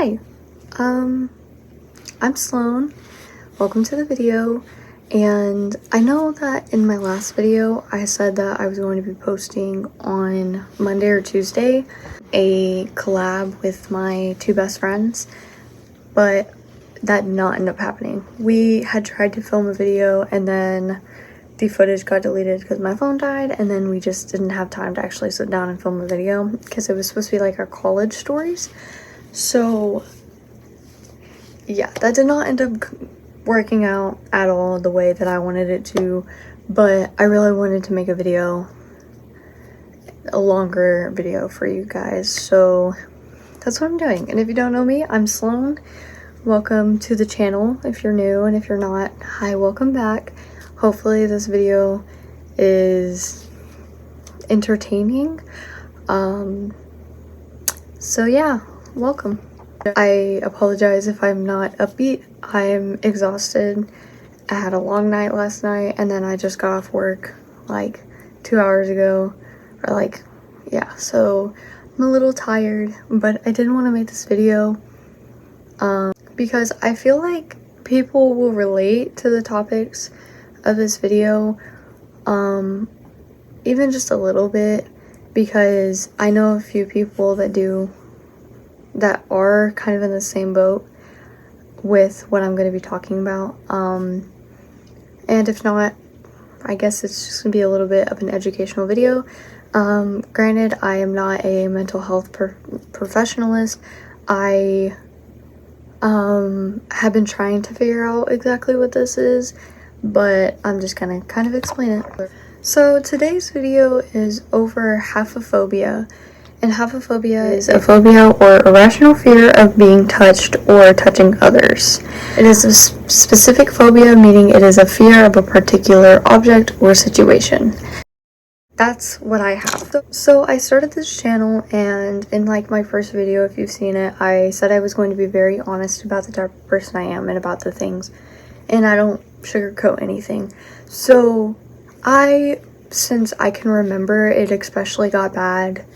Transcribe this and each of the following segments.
Hi, I'm Sloan. Welcome to the video. And I know that in my last video, I said that I was going to be posting on Monday or Tuesday a collab with my two best friends, but that did not end up happening. We had tried to film a video and then the footage got deleted because my phone died, and then we just didn't have time to actually sit down and film a video because it was supposed to be like our college stories. So yeah, that did not end up working out at all the way that I wanted it to, but I really wanted to make a video, a longer video for you guys, so that's what I'm doing. And if you don't know me, I'm Sloan. Welcome to the channel if you're new, and if you're not, hi, welcome back. Hopefully this video is entertaining. So yeah, welcome. I apologize if I'm not upbeat. I'm exhausted. I had a long night last night, and then I just got off work like 2 hours ago, or like, yeah, so I'm a little tired, but I didn't want to make this video because I feel like people will relate to the topics of this video, even just a little bit, because I know a few people that are kind of in the same boat with what I'm going to be talking about. And if not, I guess it's just going to be a little bit of an educational video. Granted, I am not a mental health professionalist. I have been trying to figure out exactly what this is, but I'm just gonna kind of explain it. So today's video is over haphephobia. And haphephobia is a phobia or irrational fear of being touched or touching others. It is a specific phobia, meaning it is a fear of a particular object or situation. That's what I have. So I started this channel, and in like my first video, if you've seen it, I said I was going to be very honest about the type of person I am and about the things, and I don't sugarcoat anything. So since I can remember, it especially got bad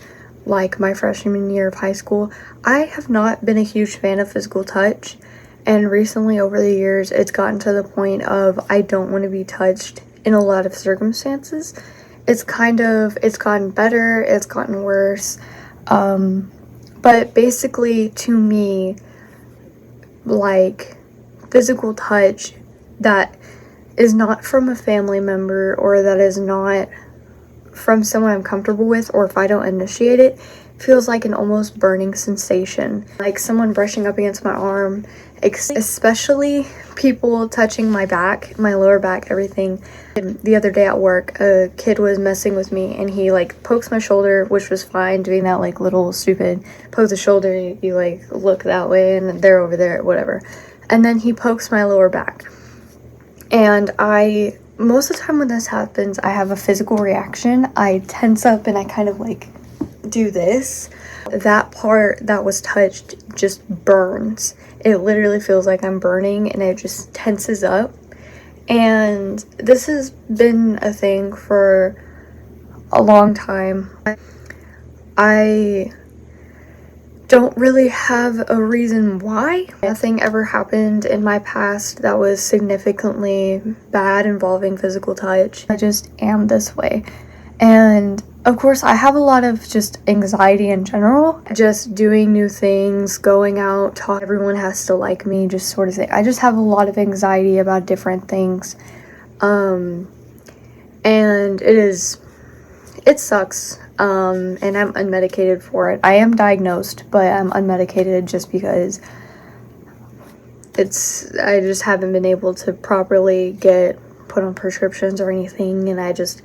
like my freshman year of high school. I have not been a huge fan of physical touch, and recently over the years it's gotten to the point of I don't want to be touched in a lot of circumstances. It's gotten better, it's gotten worse, but basically to me, like, physical touch that is not from a family member, or that is not from someone I'm comfortable with, or if I don't initiate it, feels like an almost burning sensation. Like someone brushing up against my arm, especially people touching my back, my lower back, everything. The other day at work, a kid was messing with me, and he like pokes my shoulder, which was fine, doing that like little stupid poke the shoulder, you like look that way and they're over there, whatever. And then he pokes my lower back, and most of the time when this happens, I have a physical reaction. I tense up and I kind of like do this. That part that was touched just burns. It literally feels like I'm burning, and it just tenses up. And this has been a thing for a long time. I don't really have a reason why. Nothing ever happened in my past that was significantly bad involving physical touch. I just am this way. And of course, I have a lot of just anxiety in general. Just doing new things, going out, everyone has to like me, just sort of thing. I just have a lot of anxiety about different things. And it sucks. And I'm unmedicated for it. I am diagnosed, but I'm unmedicated just because I just haven't been able to properly get put on prescriptions or anything, and I just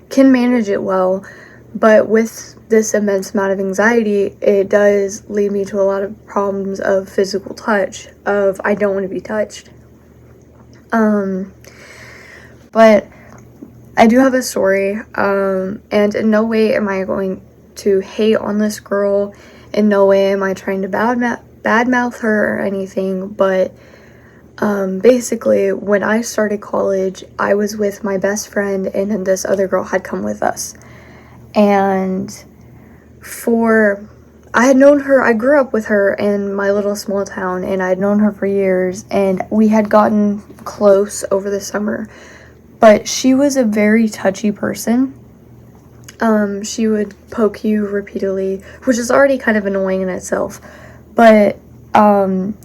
can manage it well. But with this immense amount of anxiety, it does lead me to a lot of problems of physical touch, of I don't want to be touched. But I do have a story, and in no way am I going to hate on this girl. In no way am I trying to badmouth her or anything, but basically, when I started college, I was with my best friend, and then this other girl had come with us. And I had known her, I grew up with her in my little small town, and I had known her for years, and we had gotten close over the summer. But she was a very touchy person. She would poke you repeatedly, which is already kind of annoying in itself. But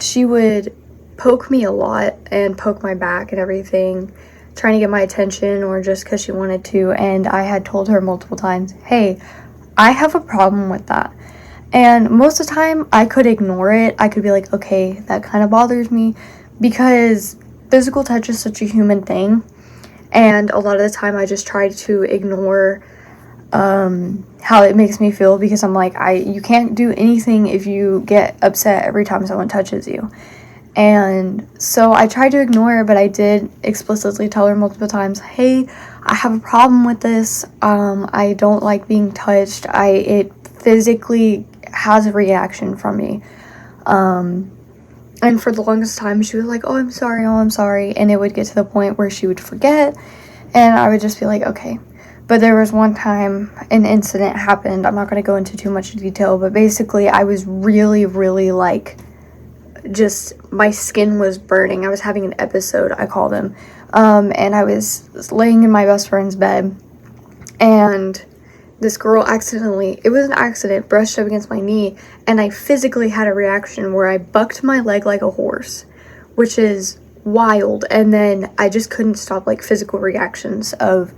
she would poke me a lot and poke my back and everything, trying to get my attention or just because she wanted to. And I had told her multiple times, hey, I have a problem with that. And most of the time I could ignore it. I could be like, okay, that kind of bothers me, because physical touch is such a human thing. And a lot of the time I just try to ignore how it makes me feel, because I'm like, you can't do anything if you get upset every time someone touches you. And so I tried to ignore her, but I did explicitly tell her multiple times, hey, I have a problem with this. I don't like being touched. It physically has a reaction from me. And for the longest time, she was like, oh, I'm sorry. And it would get to the point where she would forget, and I would just be like, okay. But there was one time an incident happened. I'm not going to go into too much detail, but basically I was really, really like, just my skin was burning. I was having an episode, I call them. And I was laying in my best friend's bed, and this girl accidentally, it was an accident, brushed up against my knee, and I physically had a reaction where I bucked my leg like a horse, which is wild. And then I just couldn't stop, like, physical reactions of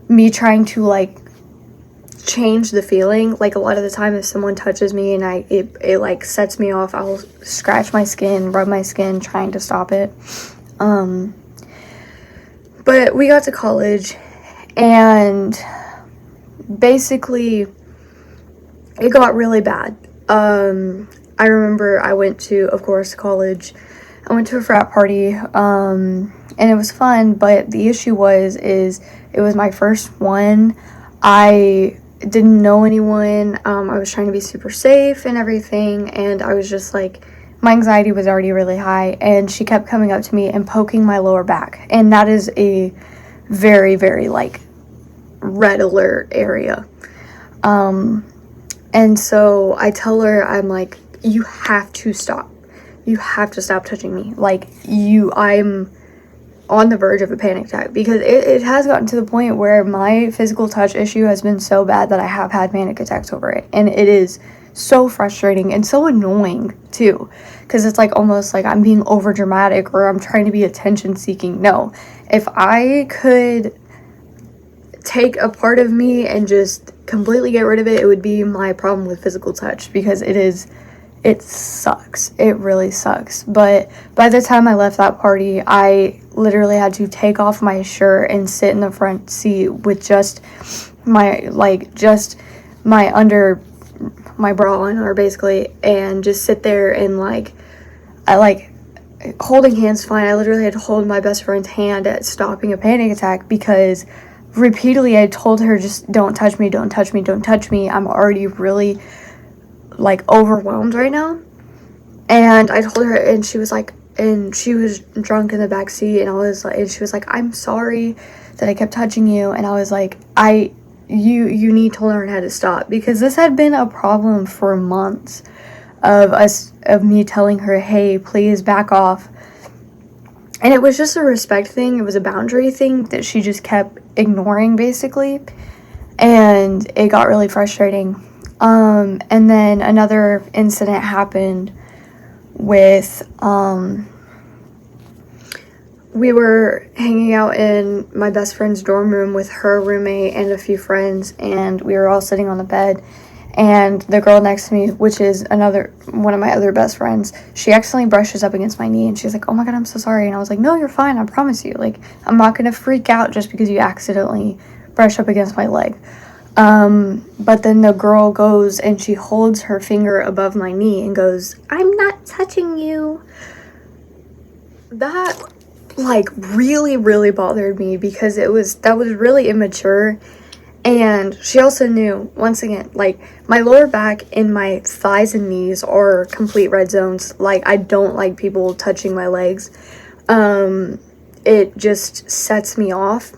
me trying to, like, change the feeling. Like, a lot of the time if someone touches me and it like sets me off, I'll scratch my skin, rub my skin, trying to stop it. But we got to college, and basically it got really bad. I remember I went to, of course, college. I went to a frat party, and it was fun, but the issue is it was my first one. I didn't know anyone. I was trying to be super safe and everything, and I was just like, my anxiety was already really high, and she kept coming up to me and poking my lower back, and that is a very, very, like, red alert area. And so I tell her, I'm like, you have to stop touching me. Like, I'm on the verge of a panic attack, because it has gotten to the point where my physical touch issue has been so bad that I have had panic attacks over it, and it is so frustrating and so annoying too, because it's like almost like I'm being over dramatic or I'm trying to be attention seeking. No, if I could take a part of me and just completely get rid of it, it would be my problem with physical touch, because it sucks. It really sucks. But by the time I left that party, I literally had to take off my shirt and sit in the front seat with just my bra on, or basically, and just sit there and holding hands fine. I literally had to hold my best friend's hand at stopping a panic attack, because repeatedly I told her, just don't touch me. I'm already really, like, overwhelmed right now. And I told her, and she was like, and she was drunk in the back seat, and I was like, and she was like, I'm sorry that I kept touching you. And I was like, you need to learn how to stop, because this had been a problem for months of me telling her, hey, please back off. And it was just a respect thing. It was a boundary thing that she just kept ignoring, basically. And it got really frustrating. And then another incident happened with, we were hanging out in my best friend's dorm room with her roommate and a few friends, and we were all sitting on the bed, and the girl next to me, which is one of my other best friends, she accidentally brushes up against my knee, and she's like, oh my god, I'm so sorry. And I was like, no, you're fine, I promise you. Like, I'm not gonna freak out just because you accidentally brush up against my leg. But then the girl goes and she holds her finger above my knee and goes, I'm not touching you. That, like, really, really bothered me, because that was really immature. And she also knew, once again, like, my lower back and my thighs and knees are complete red zones. Like, I don't like people touching my legs. It just sets me off.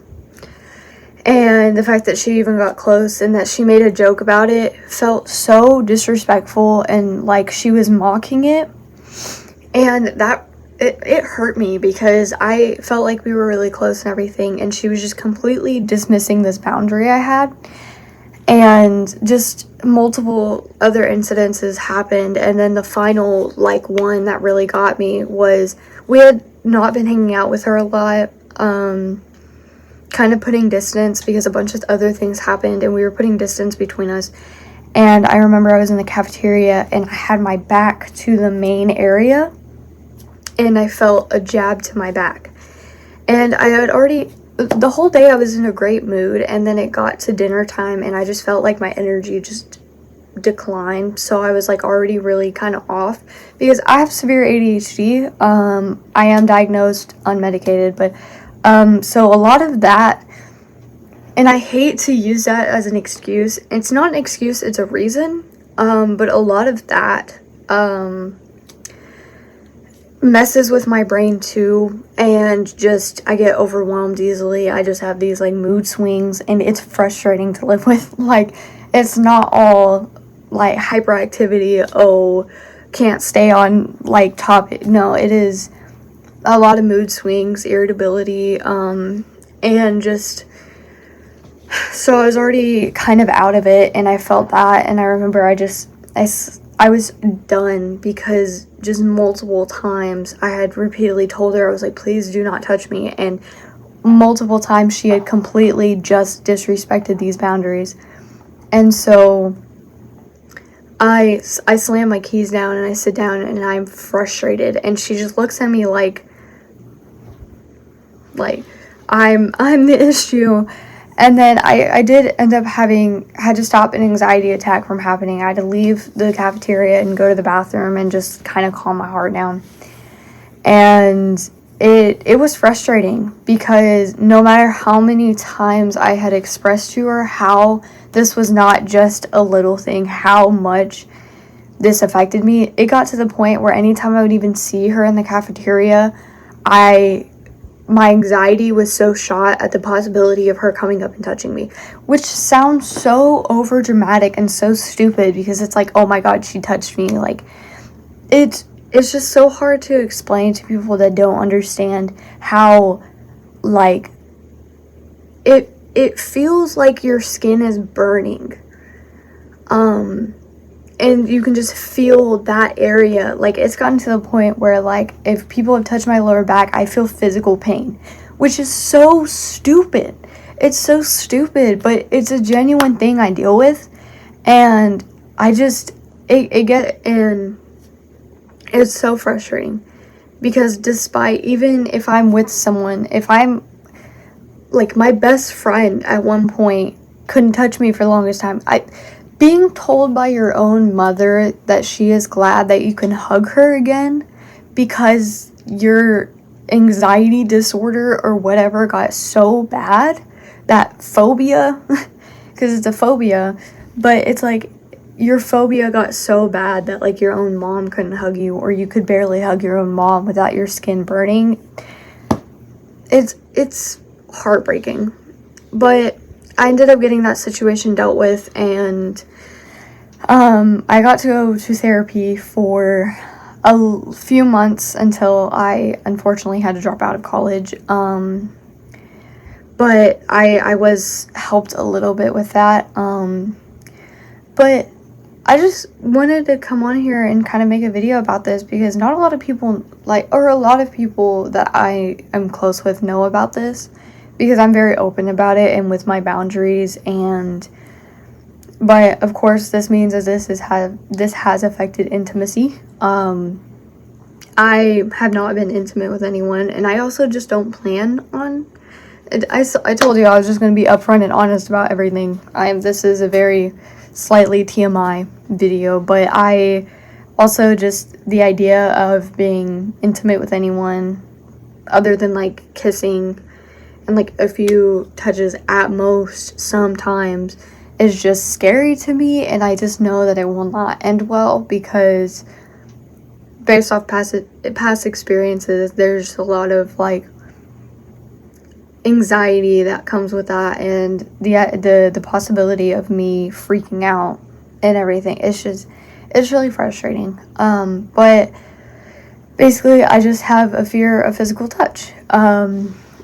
And the fact that she even got close and that she made a joke about it felt so disrespectful and like she was mocking it. And that it hurt me because I felt like we were really close and everything, and she was just completely dismissing this boundary I had. And just multiple other incidences happened, and then the final like one that really got me was we had not been hanging out with her a lot, kind of putting distance because a bunch of other things happened and we were putting distance between us. And I remember I was in the cafeteria and I had my back to the main area and I felt a jab to my back. And I had already, the whole day I was in a great mood, and then it got to dinner time and I just felt like my energy just declined. So I was like already really kind of off because I have severe ADHD. I am diagnosed unmedicated, but so a lot of that, and I hate to use that as an excuse. It's not an excuse, it's a reason. But a lot of that messes with my brain too, and just I get overwhelmed easily. I just have these like mood swings, and it's frustrating to live with. Like, it's not all like hyperactivity, oh, can't stay on like topic. No, it is a lot of mood swings, irritability, and just, so I was already kind of out of it, and I felt that, and I remember I was done because just multiple times I had repeatedly told her, I was like, please do not touch me, and multiple times she had completely just disrespected these boundaries. And so I slam my keys down and I sit down and I'm frustrated, and she just looks at me like I'm the issue. And then I did end up had to stop an anxiety attack from happening. I had to leave the cafeteria and go to the bathroom and just kind of calm my heart down. And it was frustrating because no matter how many times I had expressed to her how this was not just a little thing, how much this affected me, it got to the point where anytime I would even see her in the cafeteria, my anxiety was so shot at the possibility of her coming up and touching me, which sounds so over dramatic and so stupid because it's like, oh my god, she touched me. Like, it's just so hard to explain to people that don't understand how, like, it feels like your skin is burning, and you can just feel that area. Like, it's gotten to the point where, like, if people have touched my lower back, I feel physical pain, which is so stupid. It's so stupid, but it's a genuine thing I deal with, and I just, and it's so frustrating because despite, even if I'm with someone, if I'm, like, my best friend at one point couldn't touch me for the longest time, being told by your own mother that she is glad that you can hug her again because your anxiety disorder or whatever got so bad, that phobia, because it's a phobia, but it's like your phobia got so bad that like your own mom couldn't hug you, or you could barely hug your own mom without your skin burning. It's heartbreaking. But I ended up getting that situation dealt with, and I got to go to therapy for a few months until I unfortunately had to drop out of college. But I was helped a little bit with that. But I just wanted to come on here and kind of make a video about this because not a lot of people, a lot of people that I am close with know about this, because I'm very open about it and with my boundaries. But of course this means that this has affected intimacy. I have not been intimate with anyone, and I also just don't plan on it. I told you I was just going to be upfront and honest about everything. This is a very slightly TMI video, but I also just, the idea of being intimate with anyone other than like kissing and like a few touches at most sometimes is just scary to me, and I just know that it will not end well because based off past experiences, there's a lot of like anxiety that comes with that, and the possibility of me freaking out and everything. It's really frustrating. But basically, I just have a fear of physical touch.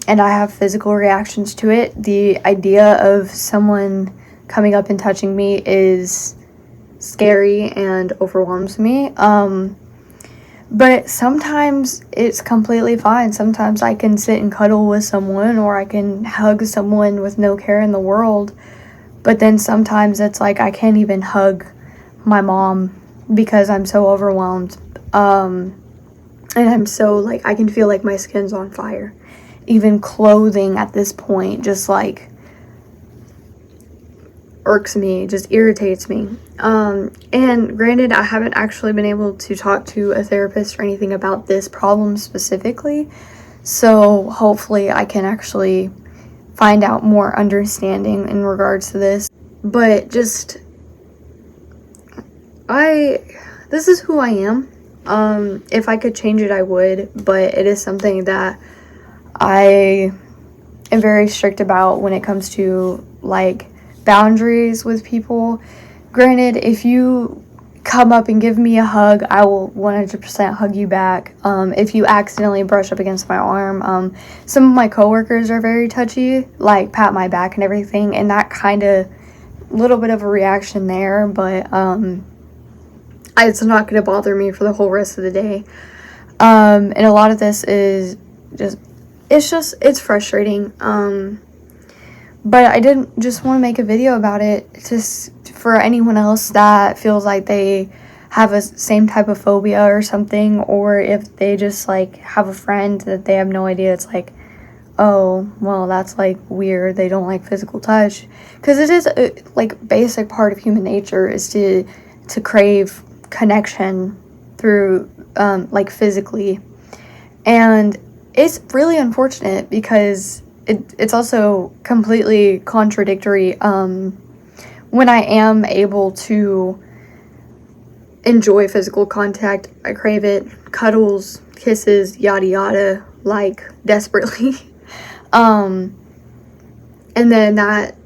And I have physical reactions to it. The idea of someone coming up and touching me is scary and overwhelms me. But sometimes it's completely fine. Sometimes I can sit and cuddle with someone, or I can hug someone with no care in the world. But then sometimes it's like I can't even hug my mom because I'm so overwhelmed. And I'm so, like, I can feel like my skin's on fire. Even clothing at this point just, like, irks me, just irritates me. And granted, I haven't actually been able to talk to a therapist or anything about this problem specifically. So hopefully I can actually find out more understanding in regards to this. But just, this is who I am. If I could change it, I would, but it is something that I am very strict about when it comes to, like, boundaries with people. Granted, if you come up and give me a hug, I will 100% hug you back. If you accidentally brush up against my arm, some of my coworkers are very touchy, like pat my back and everything, and that kind of little bit of a reaction there, but it's not going to bother me for the whole rest of the day. And a lot of this is it's frustrating. But I didn't just want to make a video about it just for anyone else that feels like they have a same type of phobia or something, or if they just, like, have a friend that they have no idea. It's like, oh, well, that's, like, weird. They don't like physical touch. Because it is a, like, basic part of human nature is to crave connection through, like, physically. And it's really unfortunate because it's also completely contradictory. When I am able to enjoy physical contact, I crave it. Cuddles, kisses, yada yada, like, desperately. And then that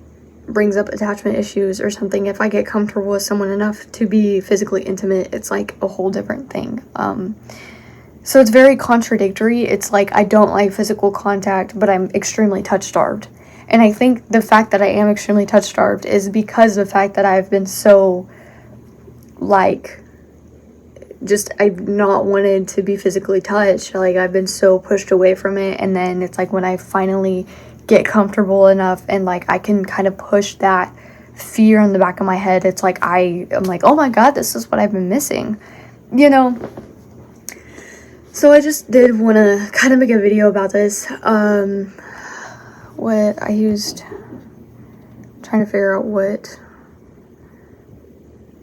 brings up attachment issues or something. If I get comfortable with someone enough to be physically intimate, it's like a whole different thing. So it's very contradictory. It's like I don't like physical contact, but I'm extremely touch-starved. And I think the fact that I am extremely touch-starved is because of the fact that I've been so, like, just, I've not wanted to be physically touched. Like, I've been so pushed away from it. And then it's like when I finally get comfortable enough and, like, I can kind of push that fear in the back of my head, it's like I'm like, oh my god, this is what I've been missing, you know? So I just did want to kind of make a video about this. What I used, trying to figure out what,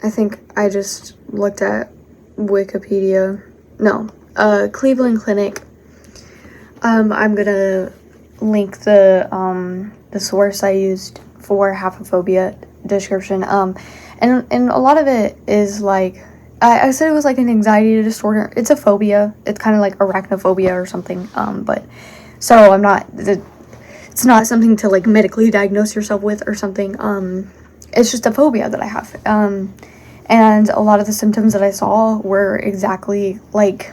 I think I just looked at Wikipedia. No, Cleveland Clinic. I'm gonna link the source I used for Haphephobia description. And a lot of it is like, I said it was like an anxiety disorder. It's a phobia. It's kind of like arachnophobia or something. But so it's not something to, like, medically diagnose yourself with or something. It's just a phobia that I have. And a lot of the symptoms that I saw were exactly like,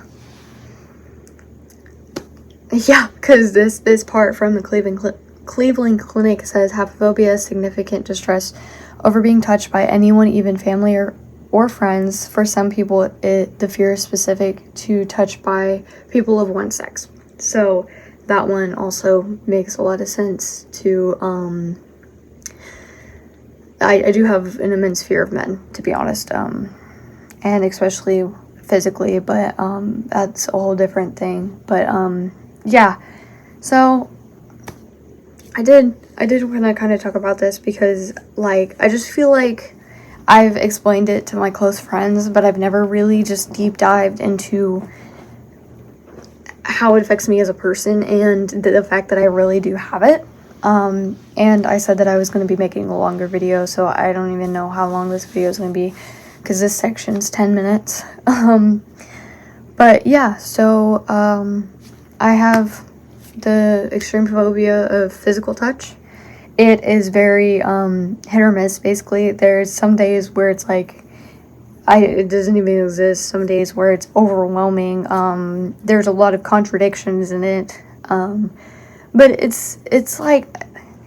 yeah, because this part from the Cleveland Clinic says Haphephobia is significant distress over being touched by anyone, even family or friends. For some people, the fear is specific to touch by people of one sex. So that one also makes a lot of sense to, I do have an immense fear of men, to be honest, and especially physically, but that's a whole different thing. But yeah, so I did want to kind of talk about this because, like, I just feel like I've explained it to my close friends, but I've never really just deep dived into how it affects me as a person and the fact that I really do have it. And I said that I was going to be making a longer video, so I don't even know how long this video is going to be because this section's 10 minutes. But yeah, so I have the extreme phobia of physical touch. It is very hit or miss, basically. There's some days where it's like it doesn't even exist. Some days where it's overwhelming. There's a lot of contradictions in it. But it's like,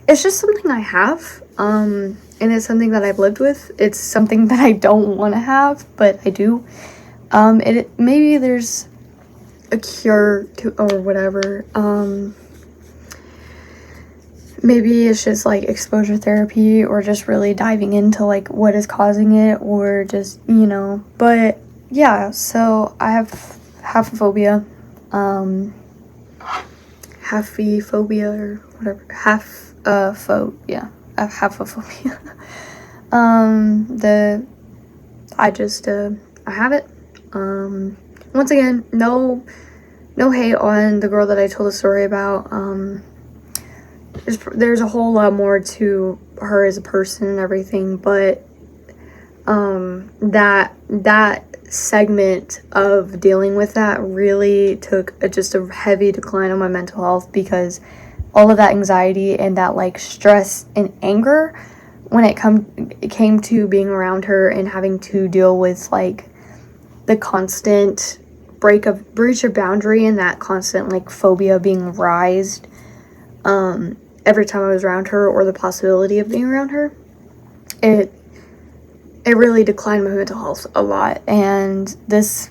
it's just something I have. And it's something that I've lived with. It's something that I don't want to have, but I do. Maybe there's a cure to, or whatever. Maybe it's just like exposure therapy, or just really diving into like what is causing it, or just, you know. But yeah, so I have haphephobia, Haphephobia, or whatever, yeah, I have haphephobia. I have it. Once again, no hate on the girl that I told the story about. There's a whole lot more to her as a person and everything, but that segment of dealing with that really took just a heavy decline on my mental health, because all of that anxiety and that like stress and anger when it came to being around her and having to deal with like the constant breach of boundary, and that constant like phobia being raised every time I was around her, or the possibility of being around her, it really declined my mental health a lot. And this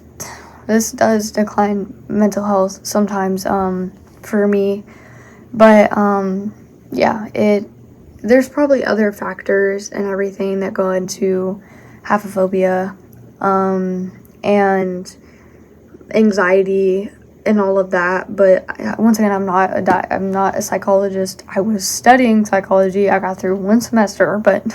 does decline mental health sometimes for me, but yeah, there's probably other factors and everything that go into haphephobia and anxiety and all of that. But once again, I'm not a psychologist. I was studying psychology. I got through one semester, but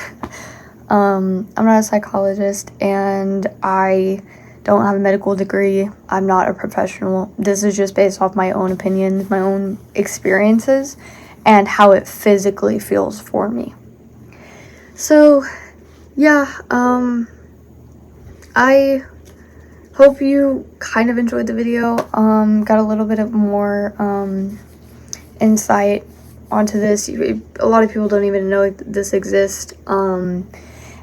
I'm not a psychologist, and I don't have a medical degree. I'm not a professional. This is just based off my own opinions, my own experiences, and how it physically feels for me. So yeah, I hope you kind of enjoyed the video. Got a little bit of more insight onto this. A lot of people don't even know this exists.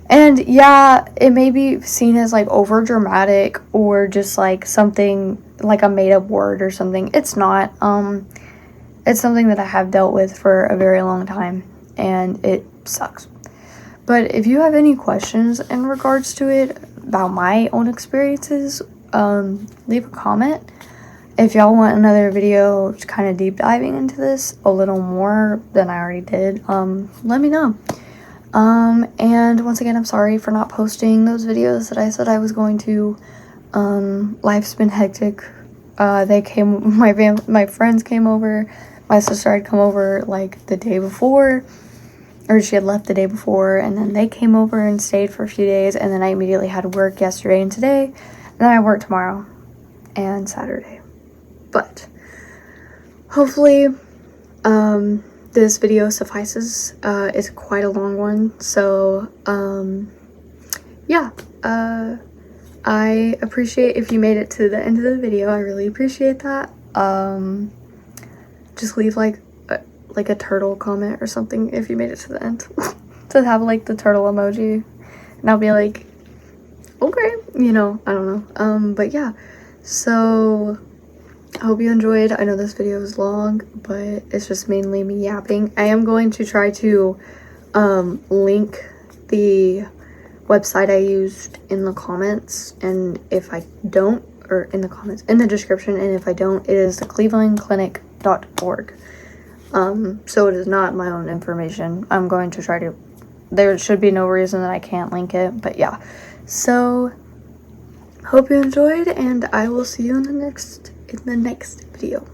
And yeah, it may be seen as like over dramatic, or just like something like a made up word or something. It's not. It's something that I have dealt with for a very long time, and it sucks. But if you have any questions in regards to it, about my own experiences, leave a comment. If y'all want another video kind of deep diving into this a little more than I already did, let me know. And once again, I'm sorry for not posting those videos that I said I was going to. Life's been hectic. My friends came over. My sister had come over like the day before, or she had left the day before, and then they came over and stayed for a few days, and then I immediately had to work yesterday and today, and then I work tomorrow and Saturday. But hopefully this video suffices. It's quite a long one, so yeah, I appreciate if you made it to the end of the video. I really appreciate that. Just leave like a turtle comment or something if you made it to the end. To have like the turtle emoji, and I'll be like, okay, you know, I don't know. But yeah, so I hope you enjoyed. I know this video is long, but it's just mainly me yapping. I am going to try to link the website I used in the comments, and if I don't, or in the comments, in the description, and if I don't, it is the clevelandclinic.org. So it is not my own information. I'm going to try to, there should be no reason that I can't link it, but yeah. So hope you enjoyed, and I will see you in the next video.